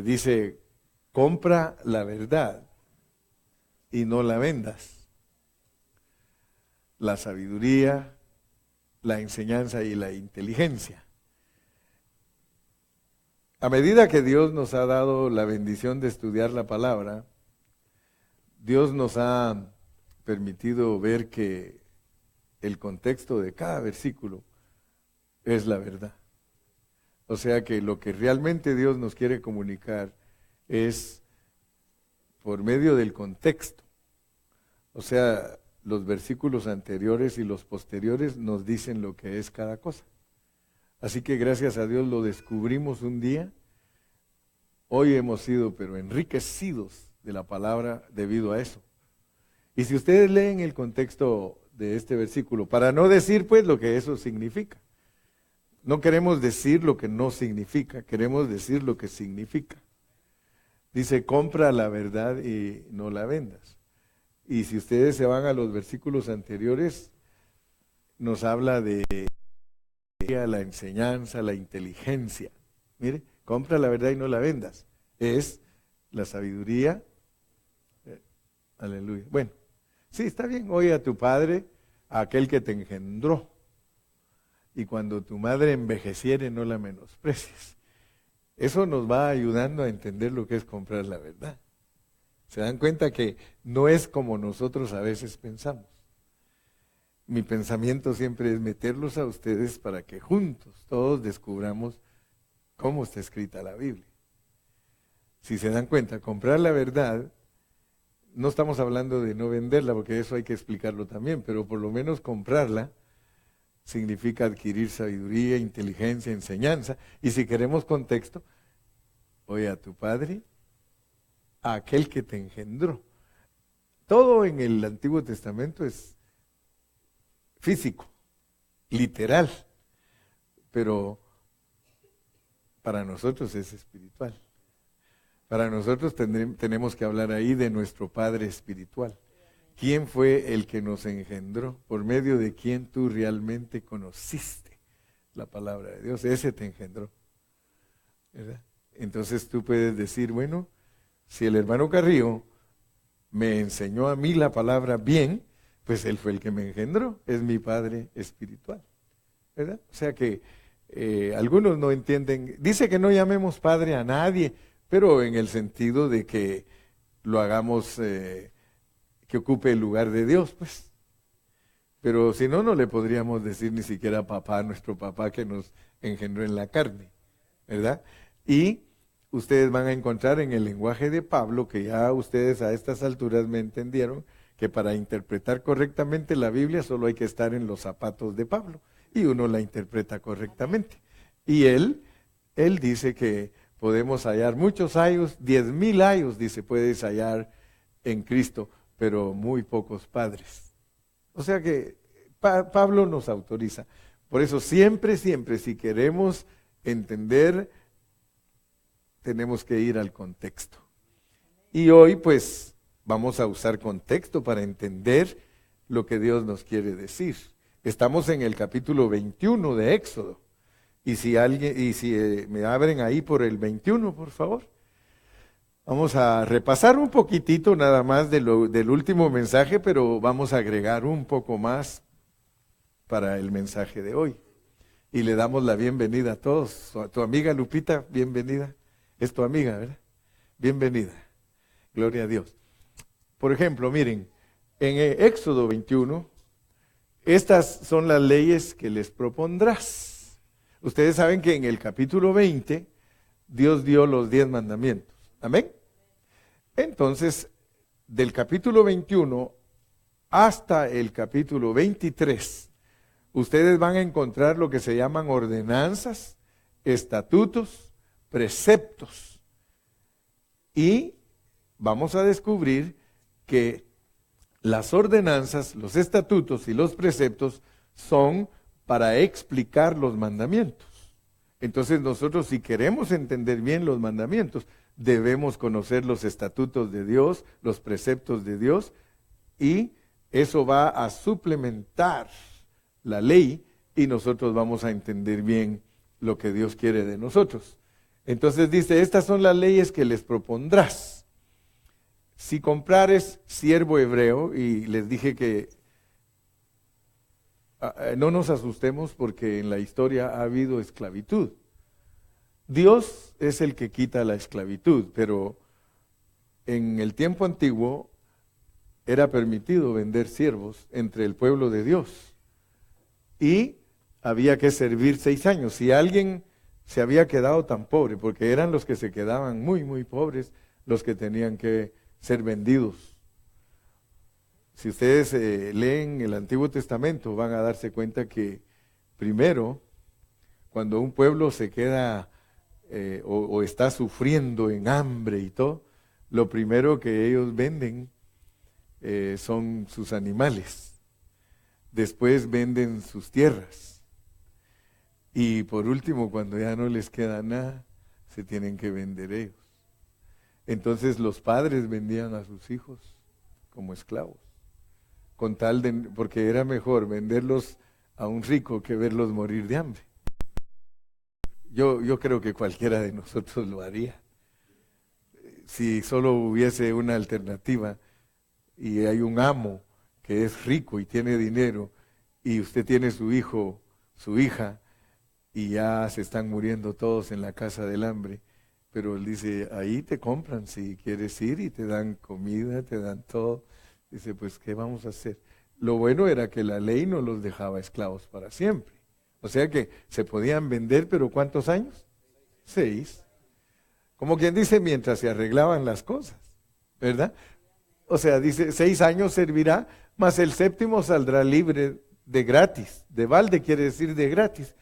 dice, compra la verdad y no la vendas. La sabiduría, la enseñanza y la inteligencia. A medida que Dios nos ha dado la bendición de estudiar la palabra, Dios nos ha permitido ver que el contexto de cada versículo es la verdad. O sea que lo que realmente Dios nos quiere comunicar es por medio del contexto. O sea, los versículos anteriores y los posteriores nos dicen lo que es cada cosa. Así que gracias a Dios lo descubrimos un día. Hoy hemos sido pero enriquecidos de la palabra debido a eso. Y si ustedes leen el contexto de este versículo, para no decir pues lo que eso significa. No queremos decir lo que no significa, queremos decir lo que significa. Dice, compra la verdad y no la vendas. Y si ustedes se van a los versículos anteriores, nos habla de la enseñanza, la inteligencia. Mire, compra la verdad y no la vendas. Es la sabiduría. Aleluya. Bueno, sí, está bien. Oye a tu padre, a aquel que te engendró. Y cuando tu madre envejeciere, no la menosprecies. Eso nos va ayudando a entender lo que es comprar la verdad. Se dan cuenta que no es como nosotros a veces pensamos. Mi pensamiento siempre es meterlos a ustedes para que juntos todos descubramos cómo está escrita la Biblia. Si se dan cuenta, comprar la verdad, no estamos hablando de no venderla, porque eso hay que explicarlo también, pero por lo menos comprarla significa adquirir sabiduría, inteligencia, enseñanza. Y si queremos contexto, oye a tu padre, a aquel que te engendró. Todo en el Antiguo Testamento es físico, literal, pero para nosotros es espiritual. Para nosotros tenemos que hablar ahí de nuestro Padre espiritual. ¿Quién fue el que nos engendró? Por medio de quién tú realmente conociste la palabra de Dios. Ese te engendró, ¿verdad? Entonces tú puedes decir, bueno, si el hermano Carrillo me enseñó a mí la palabra bien, pues él fue el que me engendró, es mi Padre espiritual, ¿verdad? O sea que algunos no entienden, dice que no llamemos Padre a nadie, pero en el sentido de que lo hagamos que ocupe el lugar de Dios, pues. Pero si no, no le podríamos decir ni siquiera papá a nuestro papá que nos engendró en la carne, ¿verdad? Y ustedes van a encontrar en el lenguaje de Pablo, que ya ustedes a estas alturas me entendieron, que para interpretar correctamente la Biblia solo hay que estar en los zapatos de Pablo, y uno la interpreta correctamente. Y él dice que podemos hallar muchos ayos, 10,000 ayos, dice, puedes hallar en Cristo, pero muy pocos padres. O sea que Pablo nos autoriza. Por eso siempre, si queremos entender, tenemos que ir al contexto. Y hoy pues vamos a usar contexto para entender lo que Dios nos quiere decir. Estamos en el capítulo 21 de Éxodo. Y si me abren ahí por el 21, por favor. Vamos a repasar un poquitito nada más del último mensaje, pero vamos a agregar un poco más para el mensaje de hoy. Y le damos la bienvenida a todos. A tu amiga Lupita, bienvenida. Es tu amiga, ¿verdad? Bienvenida. Gloria a Dios. Por ejemplo, miren, en Éxodo 21, estas son las leyes que les propondrás. Ustedes saben que en el capítulo 20, Dios dio los 10 mandamientos. ¿Amén? Entonces, del capítulo 21 hasta el capítulo 23, ustedes van a encontrar lo que se llaman ordenanzas, estatutos, preceptos. Y vamos a descubrir que las ordenanzas, los estatutos y los preceptos son para explicar los mandamientos. Entonces nosotros, si queremos entender bien los mandamientos, debemos conocer los estatutos de Dios, los preceptos de Dios, y eso va a suplementar la ley y nosotros vamos a entender bien lo que Dios quiere de nosotros. Entonces dice, estas son las leyes que les propondrás. Si comprares siervo hebreo, y les dije que no nos asustemos porque en la historia ha habido esclavitud. Dios es el que quita la esclavitud, pero en el tiempo antiguo era permitido vender siervos entre el pueblo de Dios. Y había que servir 6 años. Si alguien se había quedado tan pobre, porque eran los que se quedaban muy, muy pobres, los que tenían que ser vendidos. Si ustedes leen el Antiguo Testamento, van a darse cuenta que primero, cuando un pueblo se queda o está sufriendo en hambre y todo, lo primero que ellos venden son sus animales. Después venden sus tierras. Y por último, cuando ya no les queda nada, se tienen que vender ellos. Entonces los padres vendían a sus hijos como esclavos, con tal de, porque era mejor venderlos a un rico que verlos morir de hambre. Yo creo que cualquiera de nosotros lo haría. Si solo hubiese una alternativa y hay un amo que es rico y tiene dinero y usted tiene su hijo, su hija, y ya se están muriendo todos en la casa del hambre, pero él dice, ahí te compran si quieres ir y te dan comida, te dan todo. Dice, pues, ¿qué vamos a hacer? Lo bueno era que la ley no los dejaba esclavos para siempre. O sea que se podían vender, pero ¿cuántos años? 6. Como quien dice, mientras se arreglaban las cosas, ¿verdad? O sea, dice, 6 años servirá, mas el 7º saldrá libre de gratis. De balde quiere decir de gratis.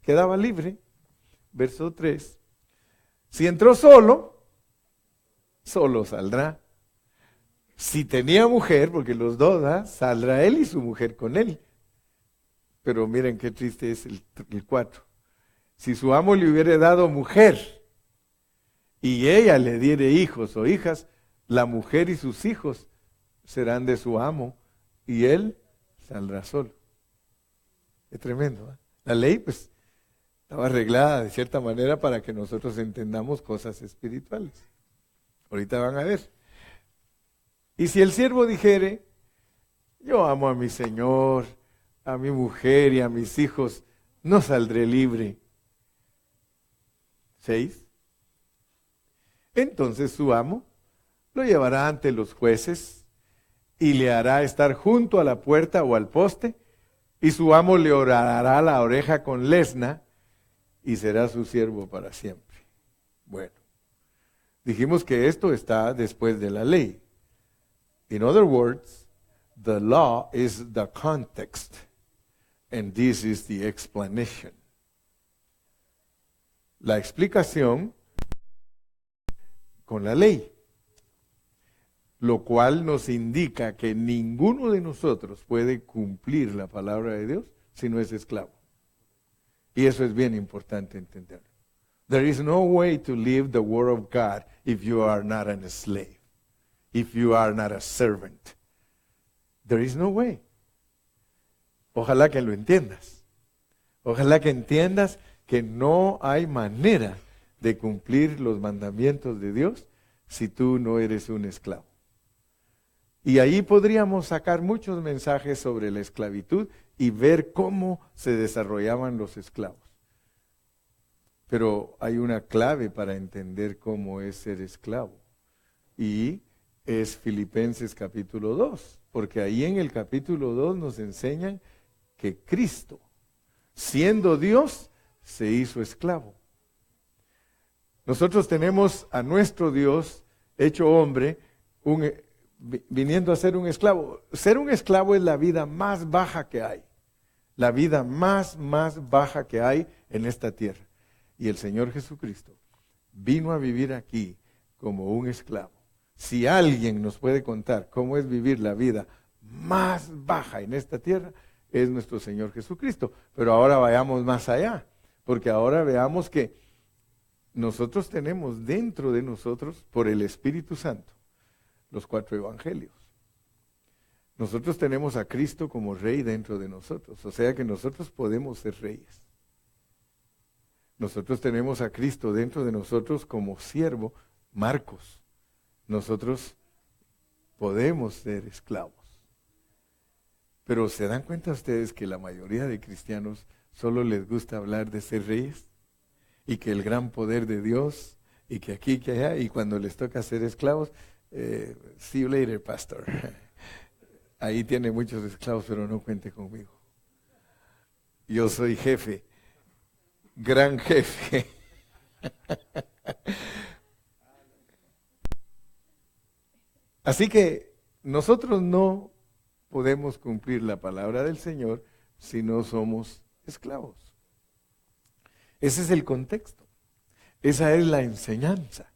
Quedaba libre. Verso 3. Si entró solo, solo saldrá. Si tenía mujer, porque los dos, saldrá él y su mujer con él. Pero miren qué triste es el 4. Si su amo le hubiera dado mujer y ella le diere hijos o hijas, la mujer y sus hijos serán de su amo y él saldrá solo. Es tremendo. La ley pues estaba arreglada de cierta manera para que nosotros entendamos cosas espirituales. Ahorita van a ver. Y si el siervo dijere, yo amo a mi señor, a mi mujer y a mis hijos, no saldré libre. 6. Entonces su amo lo llevará ante los jueces y le hará estar junto a la puerta o al poste, y su amo le orará la oreja con lesna y será su siervo para siempre. Bueno, dijimos que esto está después de la ley. In other words, the law is the context, and this is the explanation. La explicación con la ley, lo cual nos indica que ninguno de nosotros puede cumplir la palabra de Dios si no es esclavo. Y eso es bien importante entenderlo. There is no way to live the word of God if you are not a slave, if you are not a servant. There is no way. Ojalá que lo entiendas. Ojalá que entiendas que no hay manera de cumplir los mandamientos de Dios si tú no eres un esclavo. Y ahí podríamos sacar muchos mensajes sobre la esclavitud y ver cómo se desarrollaban los esclavos. Pero hay una clave para entender cómo es ser esclavo. Y es Filipenses capítulo 2. Porque ahí en el capítulo 2 nos enseñan que Cristo, siendo Dios, se hizo esclavo. Nosotros tenemos a nuestro Dios hecho hombre, viniendo a ser un esclavo. Ser un esclavo es la vida más baja que hay. La vida más baja que hay en esta tierra. Y el Señor Jesucristo vino a vivir aquí como un esclavo. Si alguien nos puede contar cómo es vivir la vida más baja en esta tierra, es nuestro Señor Jesucristo. Pero ahora vayamos más allá, porque ahora veamos que nosotros tenemos dentro de nosotros, por el Espíritu Santo, los 4 evangelios. Nosotros tenemos a Cristo como Rey dentro de nosotros, o sea que nosotros podemos ser reyes. nosotros tenemos a Cristo dentro de nosotros como siervo, Marcos. Nosotros podemos ser esclavos. Pero ¿se dan cuenta ustedes que la mayoría de cristianos solo les gusta hablar de ser reyes? Y que el gran poder de Dios, y que aquí, que allá, y cuando les toca ser esclavos, see you later, pastor. Ahí tiene muchos esclavos, pero no cuente conmigo. Yo soy jefe, gran jefe. Así que nosotros no podemos cumplir la palabra del Señor si no somos esclavos. Ese es el contexto. Esa es la enseñanza.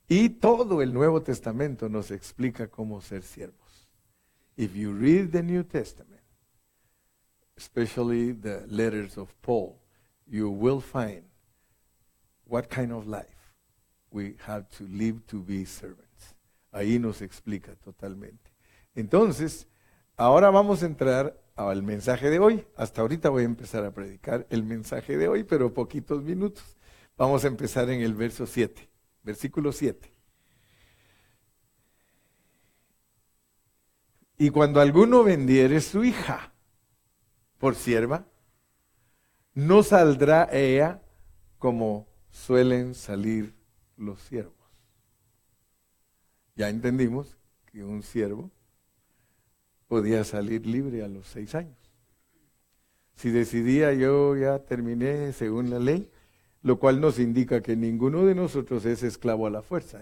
Y todo el Nuevo Testamento nos explica cómo ser siervos. If you read the New Testament, especially the letters of Paul, you will find what kind of life we have to live to be servants. Ahí nos explica totalmente. Entonces, ahora vamos a entrar al mensaje de hoy. Hasta ahorita voy a empezar a predicar el mensaje de hoy, pero poquitos minutos. Vamos a empezar en el verso 7, versículo 7. Y cuando alguno vendiere su hija por sierva, no saldrá ella como suelen salir los siervos. Ya entendimos que un siervo podía salir libre a los 6 años. Si decidía, yo ya terminé según la ley, lo cual nos indica que ninguno de nosotros es esclavo a la fuerza.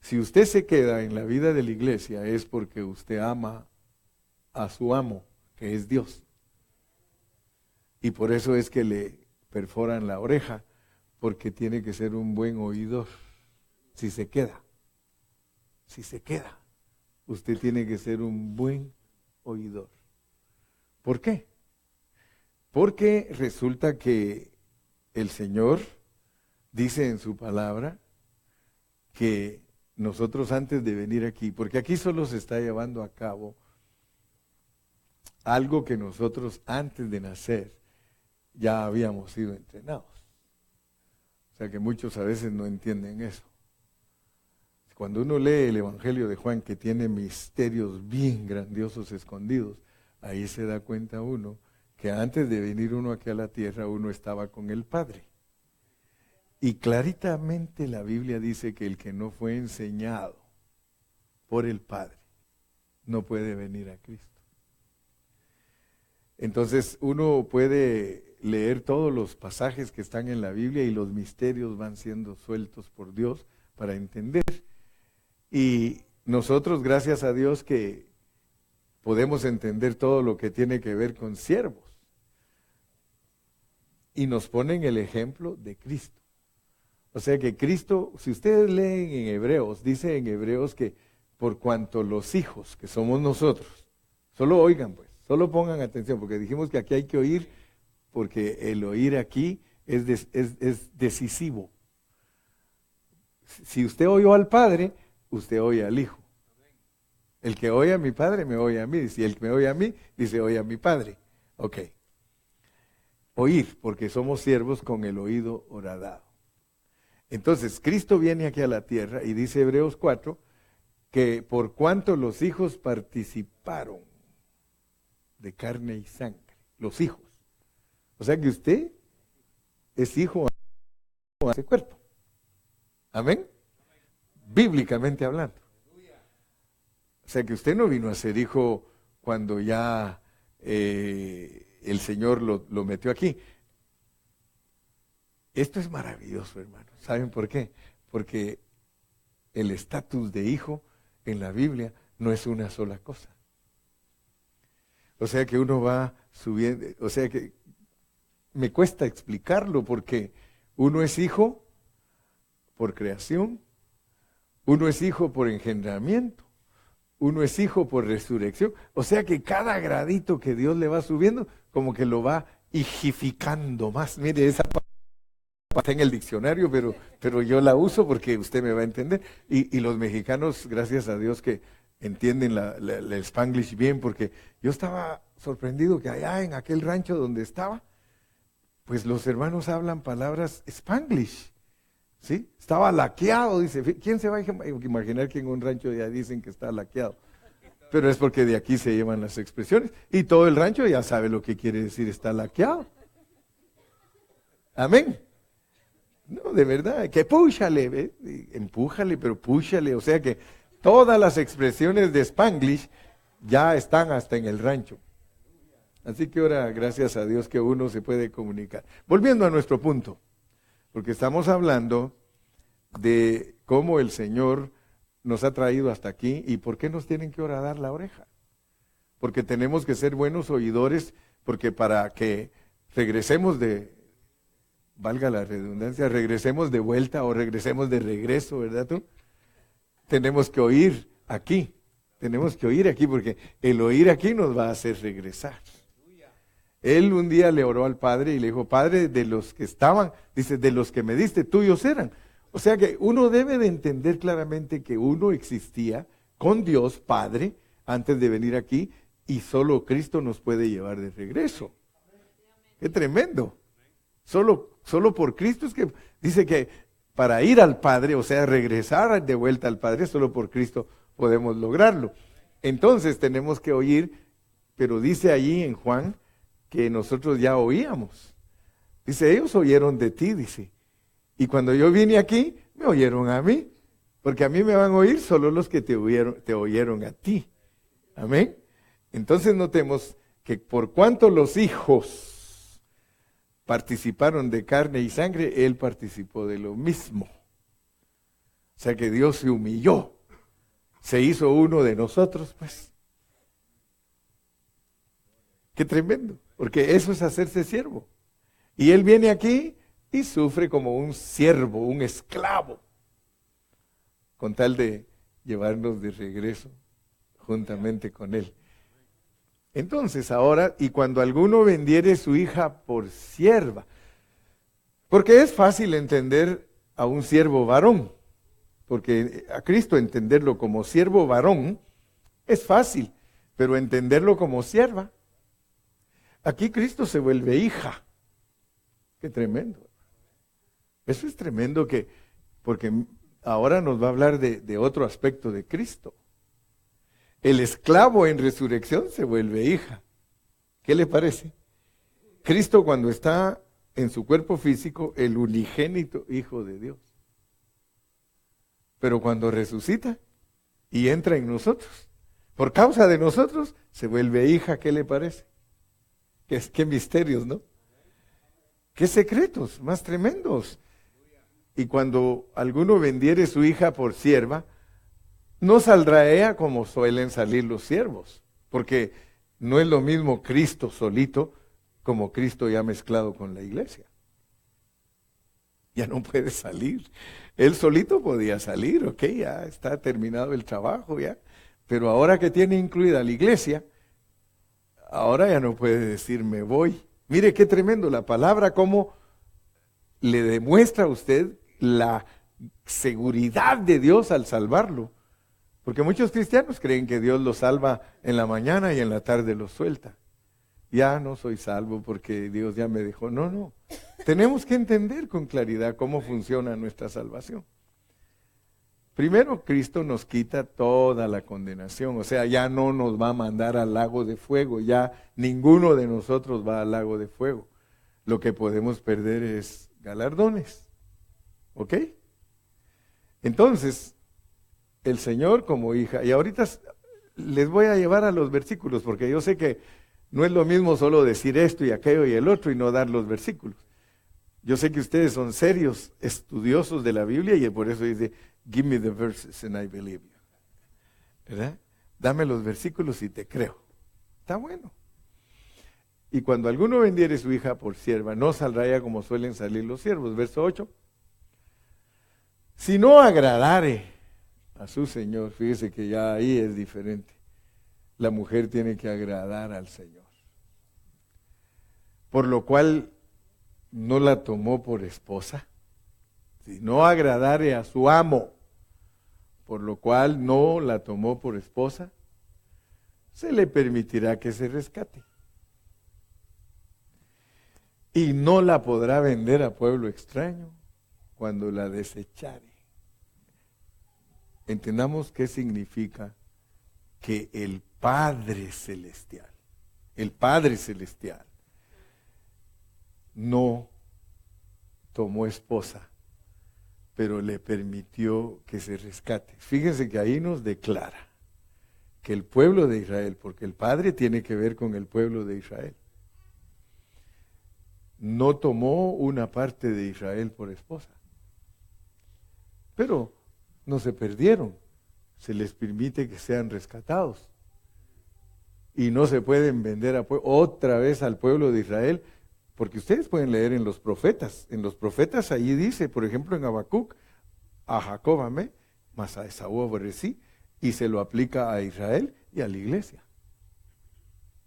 Si usted se queda en la vida de la iglesia es porque usted ama a su amo, que es Dios. Y por eso es que le perforan la oreja, porque tiene que ser un buen oidor. Si se queda, usted tiene que ser un buen oidor. ¿Por qué? Porque resulta que el Señor dice en su palabra que nosotros antes de venir aquí, porque aquí solo se está llevando a cabo algo que nosotros antes de nacer ya habíamos sido entrenados. O sea que muchos a veces no entienden eso. Cuando uno lee el Evangelio de Juan, que tiene misterios bien grandiosos escondidos, ahí se da cuenta uno que antes de venir uno aquí a la tierra, uno estaba con el Padre. Y claritamente la Biblia dice que el que no fue enseñado por el Padre no puede venir a Cristo. Entonces uno puede leer todos los pasajes que están en la Biblia y los misterios van siendo sueltos por Dios para entender. Y nosotros, gracias a Dios, que podemos entender todo lo que tiene que ver con siervos. Y nos ponen el ejemplo de Cristo. O sea que Cristo, si ustedes leen en Hebreos, dice en Hebreos que por cuanto los hijos, que somos nosotros, solo oigan pues, solo pongan atención, porque dijimos que aquí hay que oír, porque el oír aquí es decisivo. Si usted oyó al Padre, usted oye al Hijo. El que oye a mi Padre me oye a mí, y el que me oye a mí, dice oye a mi Padre. Ok. Oír, porque somos siervos con el oído horadado. Entonces, Cristo viene aquí a la tierra y dice Hebreos 4, que por cuanto los hijos participaron de carne y sangre, los hijos. O sea que usted es hijo de ese cuerpo. Amén. Bíblicamente hablando. O sea que usted no vino a ser hijo cuando ya el Señor lo metió aquí. Esto es maravilloso, hermanos. ¿Saben por qué? Porque el estatus de hijo en la Biblia no es una sola cosa. O sea que uno va subiendo, o sea que me cuesta explicarlo porque uno es hijo por creación, uno es hijo por engendramiento, uno es hijo por resurrección. O sea que cada gradito que Dios le va subiendo, como que lo va hijificando más. Mire, esa palabra está en el diccionario, pero yo la uso porque usted me va a entender. Y los mexicanos, gracias a Dios que entienden el Spanglish bien, porque yo estaba sorprendido que allá en aquel rancho donde estaba, pues los hermanos hablan palabras Spanglish, ¿sí? Estaba laqueado, dice. ¿Quién se va a imaginar que en un rancho ya dicen que está laqueado? Pero es porque de aquí se llevan las expresiones y todo el rancho ya sabe lo que quiere decir está laqueado. Amén. No, de verdad, que púchale, ¿ve? Empújale, pero púchale, o sea que todas las expresiones de Spanglish ya están hasta en el rancho. Así que ahora, gracias a Dios que uno se puede comunicar. Volviendo a nuestro punto, porque estamos hablando de cómo el Señor nos ha traído hasta aquí y por qué nos tienen que horadar la oreja. Porque tenemos que ser buenos oidores, porque para que regresemos valga la redundancia, regresemos de vuelta o regresemos de regreso, ¿verdad tú? Tenemos que oír aquí, porque el oír aquí nos va a hacer regresar. Él un día le oró al Padre y le dijo, Padre, de los que estaban, dice, de los que me diste, tuyos eran. O sea que uno debe de entender claramente que uno existía con Dios Padre antes de venir aquí y solo Cristo nos puede llevar de regreso. ¡Qué tremendo! Solo por Cristo es que dice que para ir al Padre, o sea, regresar de vuelta al Padre, solo por Cristo podemos lograrlo. Entonces tenemos que oír, pero dice allí en Juan que nosotros ya oíamos. Dice, ellos oyeron de ti, dice. Y cuando yo vine aquí, me oyeron a mí, porque a mí me van a oír solo los que te oyeron a ti. Amén. Entonces notemos que por cuanto los hijos participaron de carne y sangre, Él participó de lo mismo. O sea que Dios se humilló, se hizo uno de nosotros, pues. Qué tremendo, porque eso es hacerse siervo. Y Él viene aquí y sufre como un siervo, un esclavo, con tal de llevarnos de regreso juntamente con Él. Entonces ahora, y cuando alguno vendiere su hija por sierva, porque es fácil entender a un siervo varón, porque a Cristo entenderlo como siervo varón es fácil, pero entenderlo como sierva, aquí Cristo se vuelve hija. Qué tremendo. Eso es tremendo porque ahora nos va a hablar de otro aspecto de Cristo. El esclavo en resurrección se vuelve hija. ¿Qué le parece? Cristo cuando está en su cuerpo físico, el unigénito Hijo de Dios. Pero cuando resucita y entra en nosotros, por causa de nosotros, se vuelve hija. ¿Qué le parece? Qué misterios, ¿no? Qué secretos más tremendos. Y cuando alguno vendiere su hija por sierva, no saldrá ella como suelen salir los siervos, porque no es lo mismo Cristo solito como Cristo ya mezclado con la iglesia. Ya no puede salir. Él solito podía salir, ok, ya está terminado el trabajo, ya. Pero ahora que tiene incluida la iglesia, ahora ya no puede decir me voy. Mire qué tremendo la palabra, cómo le demuestra a usted la seguridad de Dios al salvarlo. Porque muchos cristianos creen que Dios los salva en la mañana y en la tarde los suelta. Ya no soy salvo porque Dios ya me dejó. No, no. Tenemos que entender con claridad cómo funciona nuestra salvación. Primero, Cristo nos quita toda la condenación. O sea, ya no nos va a mandar al lago de fuego. Ya ninguno de nosotros va al lago de fuego. Lo que podemos perder es galardones. ¿Ok? Entonces, el Señor como hija, y ahorita les voy a llevar a los versículos, porque yo sé que no es lo mismo solo decir esto y aquello y el otro y no dar los versículos. Yo sé que ustedes son serios estudiosos de la Biblia y por eso dice, give me the verses and I believe you. ¿Verdad? Dame los versículos y te creo. Está bueno. Y cuando alguno vendiere su hija por sierva, no saldrá ella como suelen salir los siervos. Verso 8. Si no agradare a su Señor, fíjese que ya ahí es diferente. La mujer tiene que agradar al Señor. Por lo cual no la tomó por esposa. Si no agradare a su amo, por lo cual no la tomó por esposa, se le permitirá que se rescate. y no la podrá vender a pueblo extraño cuando la desechare. Entendamos qué significa que el Padre Celestial no tomó esposa, pero le permitió que se rescate. Fíjense que ahí nos declara que el pueblo de Israel, porque el Padre tiene que ver con el pueblo de Israel, no tomó una parte de Israel por esposa. Pero no se perdieron, se les permite que sean rescatados. Y no se pueden vender otra vez al pueblo de Israel, porque ustedes pueden leer en los profetas allí dice, por ejemplo en Habacuc, a Jacob amé, mas a Esaú aborrecí, y se lo aplica a Israel y a la iglesia.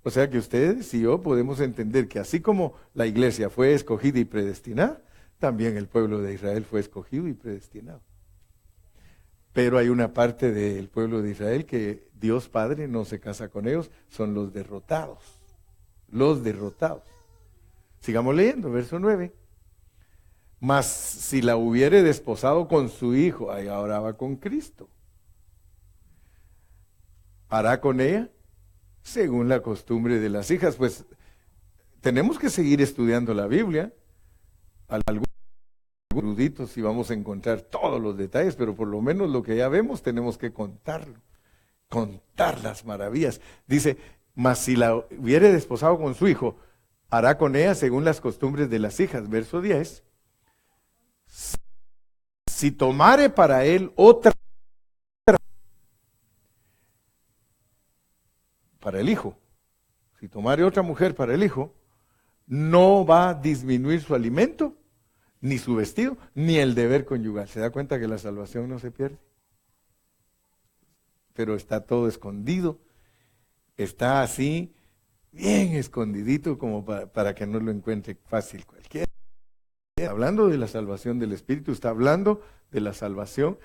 O sea que ustedes y yo podemos entender que así como la iglesia fue escogida y predestinada, también el pueblo de Israel fue escogido y predestinado. Pero hay una parte del pueblo de Israel que Dios Padre no se casa con ellos, son los derrotados. Los derrotados. Sigamos leyendo, verso 9. Mas si la hubiere desposado con su hijo, ahí ahora va con Cristo, hará con ella según la costumbre de las hijas. Pues tenemos que seguir estudiando la Biblia. Algunos eruditos y vamos a encontrar todos los detalles, pero por lo menos lo que ya vemos tenemos que contarlo, contar las maravillas. Dice, mas si la hubiere desposado con su hijo, hará con ella según las costumbres de las hijas. Verso 10. Si tomare para él otra, para el hijo, si tomare otra mujer para el hijo, no va a disminuir su alimento, ni su vestido, ni el deber conyugal. ¿Se da cuenta que la salvación no se pierde? Pero está todo escondido, está así, bien escondidito como para que no lo encuentre fácil cualquiera. Hablando de la salvación del Espíritu, está hablando de la salvación.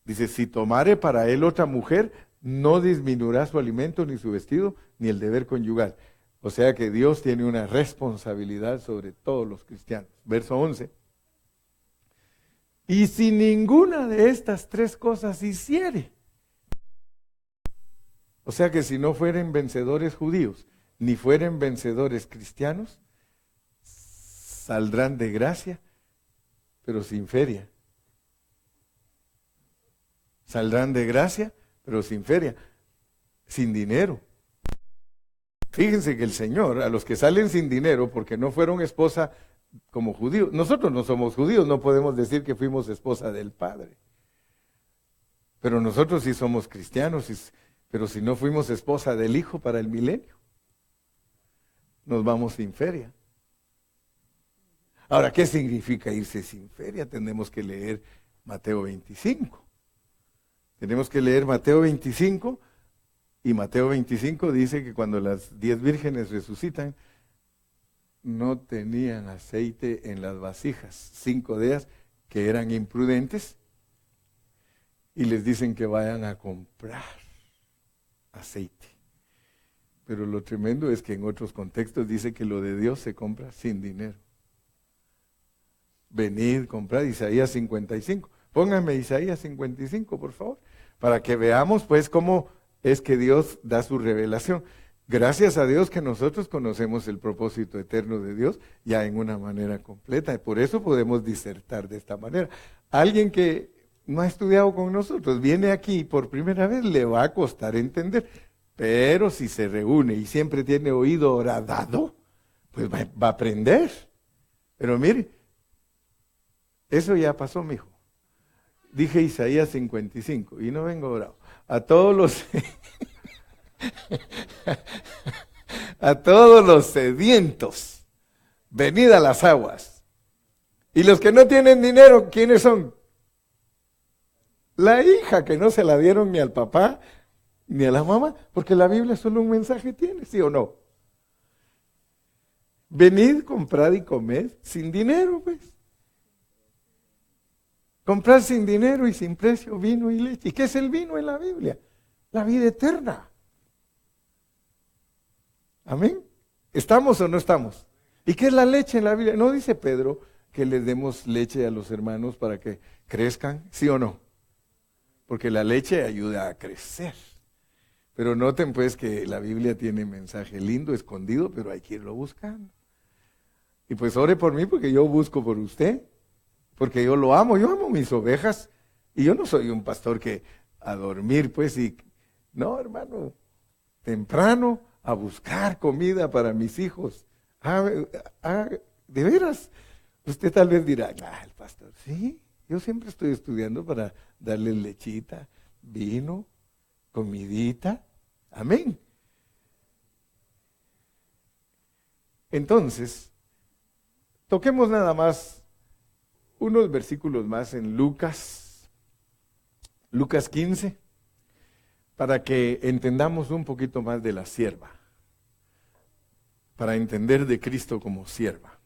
Dice, si tomare para él otra mujer, no disminuirá su alimento, ni su vestido, ni el deber conyugal. O sea que Dios tiene una responsabilidad sobre todos los cristianos. Verso 11. Y si ninguna de estas tres cosas hiciere, o sea que si no fueren vencedores judíos, ni fueren vencedores cristianos, saldrán de gracia, pero sin feria. Saldrán de gracia, pero sin feria, sin dinero. Fíjense que el Señor, a los que salen sin dinero porque no fueron esposa como judíos, nosotros no somos judíos, no podemos decir que fuimos esposa del Padre. Pero nosotros sí somos cristianos, pero si no fuimos esposa del Hijo para el milenio, nos vamos sin feria. Ahora, ¿qué significa irse sin feria? Tenemos que leer Mateo 25. Tenemos que leer Mateo 25, y Mateo 25 dice que cuando las 10 vírgenes resucitan, no tenían aceite en las vasijas. 5 de ellas que eran imprudentes, y les dicen que vayan a comprar aceite. Pero lo tremendo es que en otros contextos dice que lo de Dios se compra sin dinero. Venid, comprad, Isaías 55. Pónganme Isaías 55, por favor, para que veamos pues cómo es que Dios da su revelación. Gracias a Dios que nosotros conocemos el propósito eterno de Dios ya en una manera completa, y por eso podemos disertar de esta manera. Alguien que no ha estudiado con nosotros, viene aquí por primera vez, le va a costar entender, pero si se reúne y siempre tiene oído horadado, pues va a aprender. Pero mire, eso ya pasó, mijo. Dije Isaías 55 y no vengo bravo. A todos los sedientos, venid a las aguas. Y los que no tienen dinero, ¿quiénes son? La hija, que no se la dieron ni al papá ni a la mamá, porque la Biblia solo un mensaje tiene, ¿sí o no? Venid, comprad y comed sin dinero, pues. Comprar sin dinero y sin precio vino y leche. ¿Y qué es el vino en la Biblia? La vida eterna. Amén. ¿Estamos o no estamos? ¿Y qué es la leche en la Biblia? ¿No dice Pedro que les demos leche a los hermanos para que crezcan? ¿Sí o no? Porque la leche ayuda a crecer. Pero noten pues que la Biblia tiene mensaje lindo, escondido, pero hay que irlo buscando. Y pues ore por mí porque yo busco por usted, porque yo lo amo, yo amo mis ovejas. Y yo no soy un pastor que a dormir pues y... No, hermano, temprano a buscar comida para mis hijos. De veras, usted tal vez dirá, el pastor, sí, yo siempre estoy estudiando para darle lechita, vino, comidita, amén. Entonces, toquemos nada más unos versículos más en Lucas 15, para que entendamos un poquito más de la sierva, para entender de Cristo como sierva.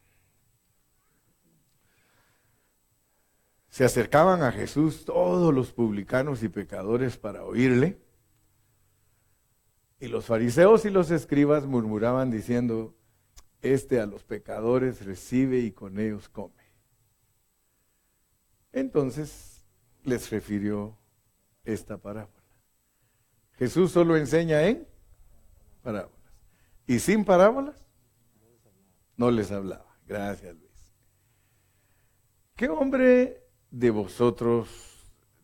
Se acercaban a Jesús todos los publicanos y pecadores para oírle, y los fariseos y los escribas murmuraban diciendo, a los pecadores recibe y con ellos come. Entonces les refirió esta parábola. Jesús solo enseña en parábolas. Y sin parábolas, no les hablaba. Gracias, Luis. ¿Qué hombre de vosotros,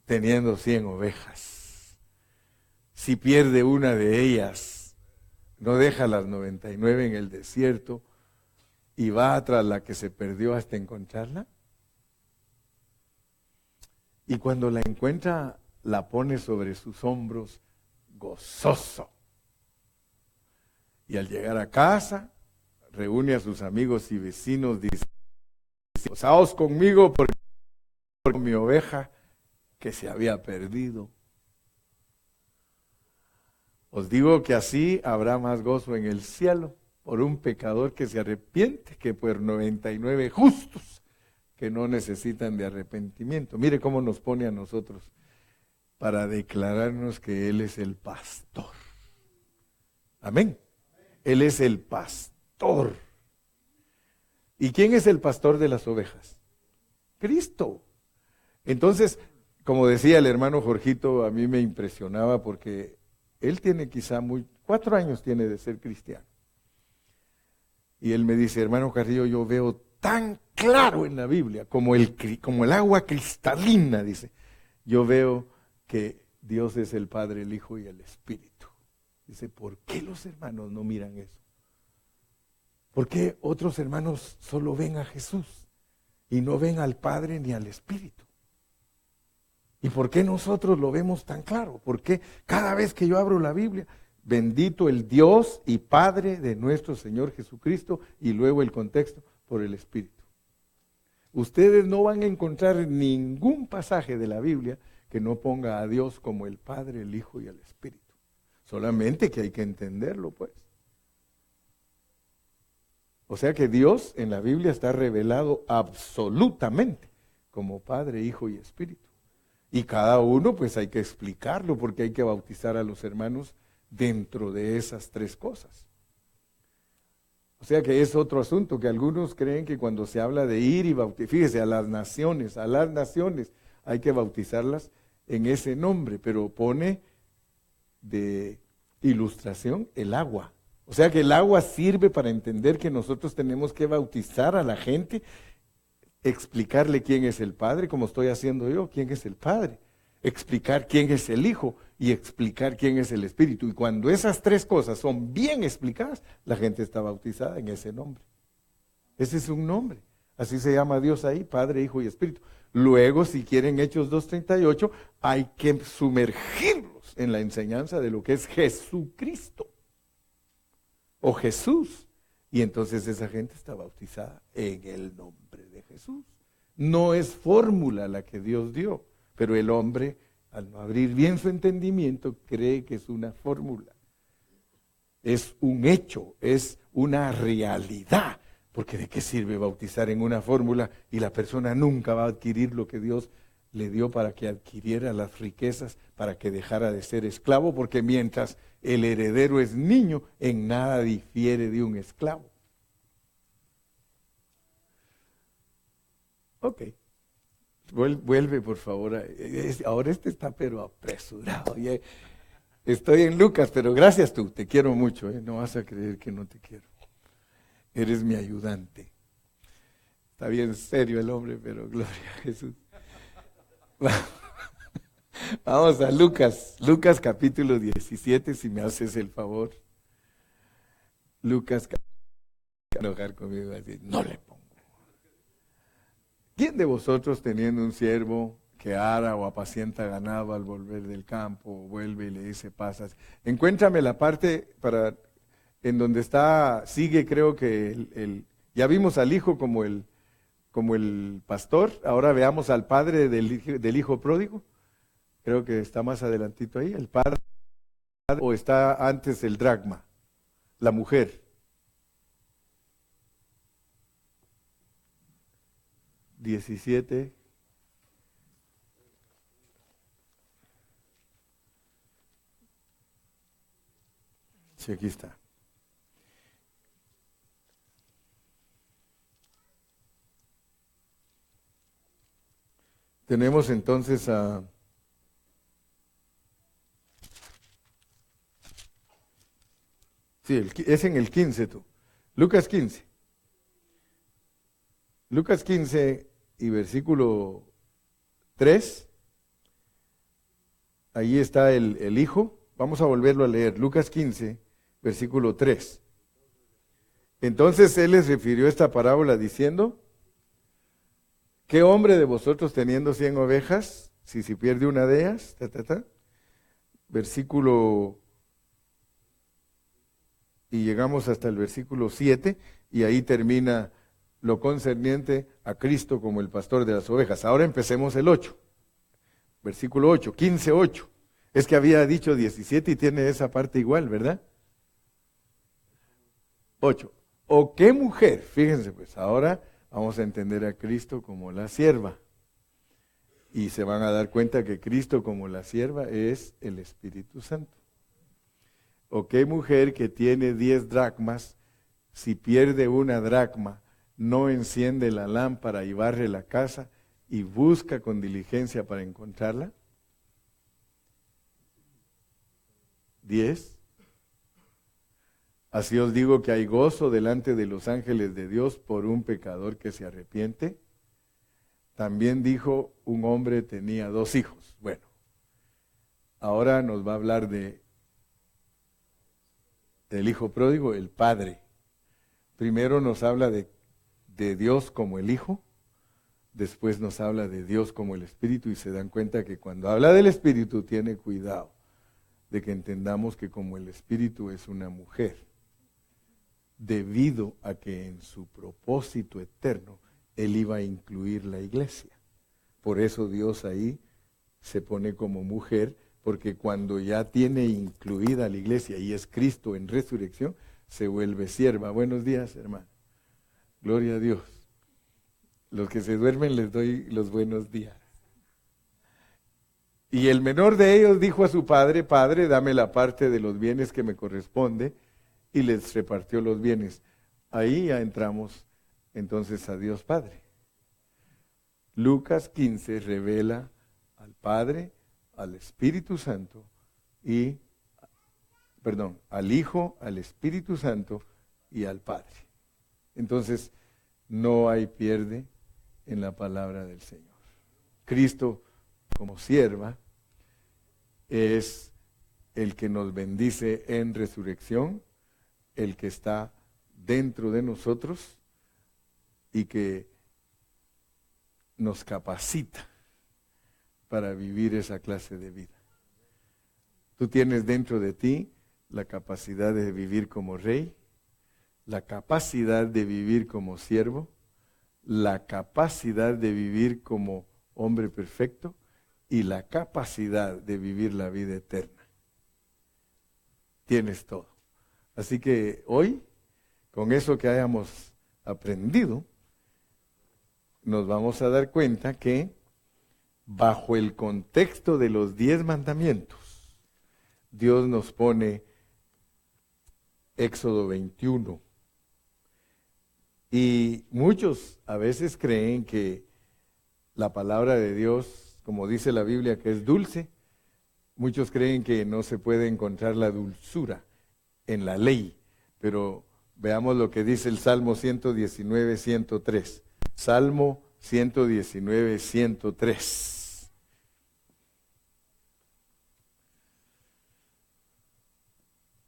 teniendo 100 ovejas, si pierde una de ellas, no deja las 99 en el desierto y va tras la que se perdió hasta encontrarla? Y cuando la encuentra, la pone sobre sus hombros gozoso. Y al llegar a casa, reúne a sus amigos y vecinos, dice, gozaos conmigo por mi oveja que se había perdido. Os digo que así habrá más gozo en el cielo por un pecador que se arrepiente que por 99 justos que no necesitan de arrepentimiento. Mire cómo nos pone a nosotros para declararnos que Él es el pastor. Amén. Él es el pastor. ¿Y quién es el pastor de las ovejas? Cristo. Entonces, como decía el hermano Jorgito, a mí me impresionaba porque él tiene quizá 4 años tiene de ser cristiano. Y él me dice, hermano Carrillo, yo veo tan claro en la Biblia, como el agua cristalina, dice, yo veo que Dios es el Padre, el Hijo y el Espíritu. Dice, ¿por qué los hermanos no miran eso? ¿Por qué otros hermanos solo ven a Jesús y no ven al Padre ni al Espíritu? ¿Y por qué nosotros lo vemos tan claro? ¿Por qué cada vez que yo abro la Biblia, bendito el Dios y Padre de nuestro Señor Jesucristo, y luego el contexto, por el Espíritu? Ustedes no van a encontrar ningún pasaje de la Biblia que no ponga a Dios como el Padre, el Hijo y el Espíritu. Solamente que hay que entenderlo, pues. O sea que Dios en la Biblia está revelado absolutamente como Padre, Hijo y Espíritu. Y cada uno pues hay que explicarlo porque hay que bautizar a los hermanos dentro de esas 3 cosas. O sea que es otro asunto, que algunos creen que cuando se habla de ir y bautizar, fíjese, a las naciones hay que bautizarlas en ese nombre, pero pone de ilustración el agua. O sea que el agua sirve para entender que nosotros tenemos que bautizar a la gente, explicarle quién es el Padre, como estoy haciendo yo, quién es el Padre, explicar quién es el Hijo y explicar quién es el Espíritu. Y cuando esas 3 cosas son bien explicadas, la gente está bautizada en ese nombre. Ese es un nombre, así se llama Dios ahí, Padre, Hijo y Espíritu. Luego, si quieren Hechos 2:38, hay que sumergirlos en la enseñanza de lo que es Jesucristo o Jesús. Y entonces esa gente está bautizada en el nombre de Jesús. No es fórmula la que Dios dio, pero el hombre, al no abrir bien su entendimiento, cree que es una fórmula. Es un hecho, es una realidad. Porque ¿de qué sirve bautizar en una fórmula y la persona nunca va a adquirir lo que Dios le dio para que adquiriera las riquezas, para que dejara de ser esclavo? Porque mientras el heredero es niño, en nada difiere de un esclavo. Ok. Vuelve, por favor. Ahora este está pero apresurado. Estoy en Lucas, pero gracias tú. Te quiero mucho. No vas a creer que no te quiero. Eres mi ayudante. Está bien serio el hombre, pero gloria a Jesús. Vamos a Lucas. Lucas capítulo 17, si me haces el favor. Lucas capítulo. Enojar conmigo así. No le pongo. ¿Quién de vosotros teniendo un siervo que ara o apacienta ganado al volver del campo, vuelve y le dice pasas? Encuéntrame la parte en donde está, sigue creo que ya vimos al hijo como el pastor, ahora veamos al padre del hijo pródigo. Creo que está más adelantito ahí, el padre, o está antes el dracma, la mujer. 17. Sí, aquí está. Tenemos entonces a... Sí, es en el 15 tú. Lucas 15. Lucas 15 y versículo 3. Ahí está el hijo. Vamos a volverlo a leer. Lucas 15, versículo 3. Entonces él les refirió esta parábola diciendo: ¿qué hombre de vosotros teniendo 100 ovejas, si se pierde una de ellas? Versículo, y llegamos hasta el versículo 7, y ahí termina lo concerniente a Cristo como el pastor de las ovejas. Ahora empecemos el 8. Versículo 8, 15, 8. Es que había dicho 17 y tiene esa parte igual, ¿verdad? 8. ¿O qué mujer? Fíjense pues, ahora vamos a entender a Cristo como la sierva. Y se van a dar cuenta que Cristo como la sierva es el Espíritu Santo. ¿O qué mujer que tiene 10 dracmas, si pierde una dracma, no enciende la lámpara y barre la casa y busca con diligencia para encontrarla? 10. Así os digo que hay gozo delante de los ángeles de Dios por un pecador que se arrepiente. También dijo, un hombre tenía 2 hijos. Bueno, ahora nos va a hablar del hijo pródigo, el padre. Primero nos habla de Dios como el Hijo, después nos habla de Dios como el Espíritu, y se dan cuenta que cuando habla del Espíritu tiene cuidado de que entendamos que como el Espíritu es una mujer, debido a que en su propósito eterno Él iba a incluir la iglesia. Por eso Dios ahí se pone como mujer, porque cuando ya tiene incluida la iglesia y es Cristo en resurrección, se vuelve sierva. Buenos días, hermano. Gloria a Dios. Los que se duermen les doy los buenos días. Y el menor de ellos dijo a su padre: Padre, dame la parte de los bienes que me corresponde, y les repartió los bienes. Ahí ya entramos entonces a Dios Padre. Lucas 15 revela al Padre, al Espíritu Santo al Hijo, al Espíritu Santo y al Padre. Entonces, no hay pierde en la palabra del Señor. Cristo, como sierva, es el que nos bendice en resurrección, el que está dentro de nosotros y que nos capacita para vivir esa clase de vida. Tú tienes dentro de ti la capacidad de vivir como rey, la capacidad de vivir como siervo, la capacidad de vivir como hombre perfecto y la capacidad de vivir la vida eterna. Tienes todo. Así que hoy, con eso que hayamos aprendido, nos vamos a dar cuenta que bajo el contexto de los 10 mandamientos, Dios nos pone Éxodo 21. Y muchos a veces creen que la palabra de Dios, como dice la Biblia, que es dulce. Muchos creen que no se puede encontrar la dulzura en la ley, pero veamos lo que dice el Salmo 119, 103. Salmo 119, 103.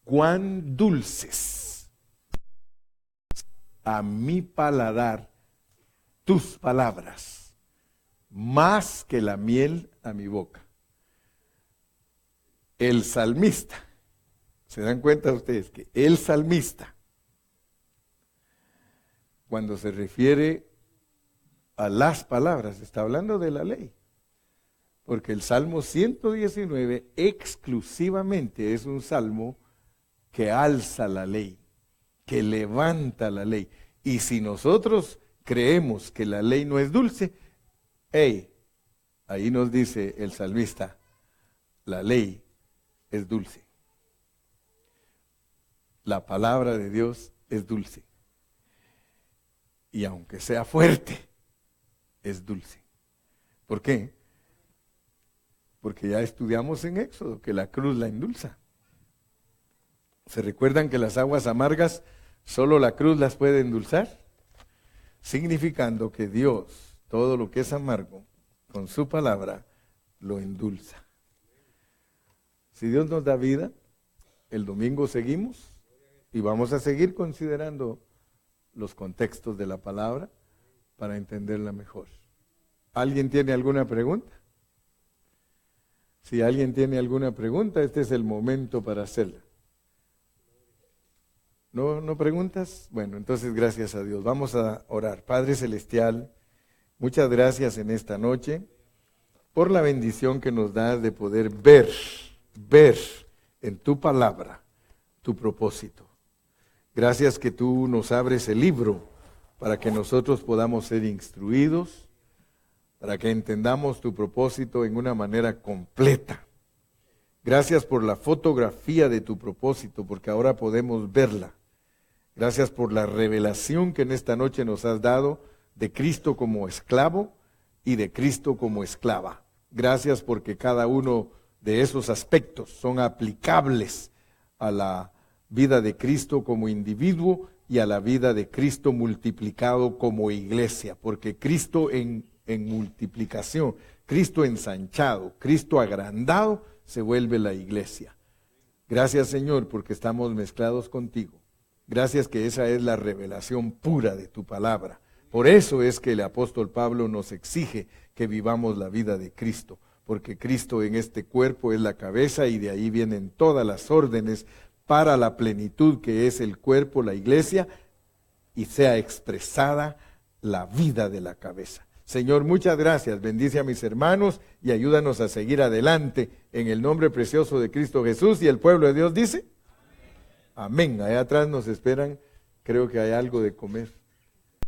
Cuán dulces a mi paladar tus palabras, más que la miel a mi boca. El salmista, ¿se dan cuenta ustedes que el salmista, cuando se refiere a las palabras, está hablando de la ley? Porque el Salmo 119 exclusivamente es un salmo que alza la ley, que levanta la ley. Y si nosotros creemos que la ley no es dulce, ahí nos dice el salmista, la ley es dulce. La palabra de Dios es dulce. Y aunque sea fuerte, es dulce. ¿Por qué? Porque ya estudiamos en Éxodo que la cruz la endulza. ¿Se recuerdan que las aguas amargas solo la cruz las puede endulzar? Significando que Dios, todo lo que es amargo, con su palabra, lo endulza. Si Dios nos da vida, el domingo seguimos y vamos a seguir considerando los contextos de la palabra para entenderla mejor. ¿Alguien tiene alguna pregunta? Si alguien tiene alguna pregunta, este es el momento para hacerla. ¿No preguntas? Bueno, entonces gracias a Dios. Vamos a orar. Padre Celestial, muchas gracias en esta noche por la bendición que nos das de poder ver en tu palabra tu propósito. Gracias que tú nos abres el libro para que nosotros podamos ser instruidos, para que entendamos tu propósito en una manera completa. Gracias por la fotografía de tu propósito, porque ahora podemos verla. Gracias por la revelación que en esta noche nos has dado de Cristo como esclavo y de Cristo como esclava. Gracias porque cada uno de esos aspectos son aplicables a la vida de Cristo como individuo y a la vida de Cristo multiplicado como iglesia, porque Cristo en multiplicación, Cristo ensanchado, Cristo agrandado, se vuelve la iglesia. Gracias, Señor, porque estamos mezclados contigo. Gracias que esa es la revelación pura de tu palabra. Por eso es que el apóstol Pablo nos exige que vivamos la vida de Cristo, porque Cristo en este cuerpo es la cabeza y de ahí vienen todas las órdenes para la plenitud que es el cuerpo, la iglesia, y sea expresada la vida de la cabeza. Señor, muchas gracias. Bendice a mis hermanos y ayúdanos a seguir adelante en el nombre precioso de Cristo Jesús. Y el pueblo de Dios dice, amén. Allá atrás nos esperan, creo que hay algo de comer.